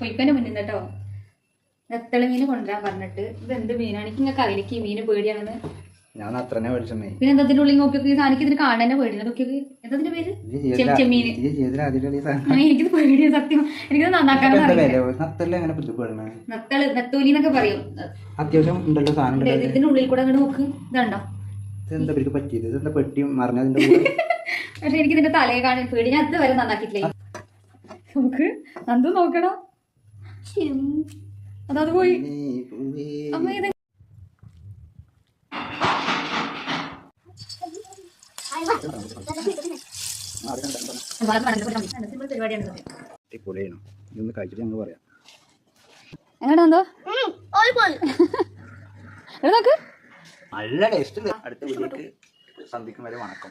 പൊയ്ക്കന്റെ മുന്നിൽ കേട്ടോ. നെത്തള മീന് കൊണ്ടുവരാൻ പറഞ്ഞിട്ട് ഇത് എന്ത് മീനാണ്? എനിക്ക് നിങ്ങൾക്ക് അറിയില്ല ഈ മീന് പേടിയാണെന്ന്. ഞാൻ അത്രന്നെ മേടിച്ചേ. പിന്നെ എന്താ ഉള്ളിൽ നോക്കി സാധനം ഇതിന് കാണാൻ തന്നെ പേടിയാണ്. നോക്കിയത് എന്താ പേര്? ചെമ്മീന്. എനിക്കിത് പേടിയാണ് സത്യം. എനിക്കത് നന്നാക്കാൻ നെത്തോലി എന്നൊക്കെ പറയും. അത്യാവശ്യം ഉണ്ടല്ലോ സാധനം. ഇതിനുള്ളിൽ കൂടെ അങ്ങോട്ട് നോക്ക്. ഇതുണ്ടോ? എന്താ പറ്റിയത്? ഇതെന്താ പെട്ടി മറിഞ്ഞതിന്റെ പക്ഷെ എനിക്ക് ഇതിന്റെ തലയെ കാണാൻ പേടി. ഞാൻ ഇതുവരെ നന്നാക്കിയിട്ടില്ല. നമുക്ക് അത് നോക്കണം. അതത് പോയി. അമ്മ ഇത് എങ്ങനെയാണോ നോക്ക്. നല്ല ടേസ്റ്റ്. അടുത്ത വീട്ടിലേക്ക് സന്ധിക്കും വരെ വണക്കം.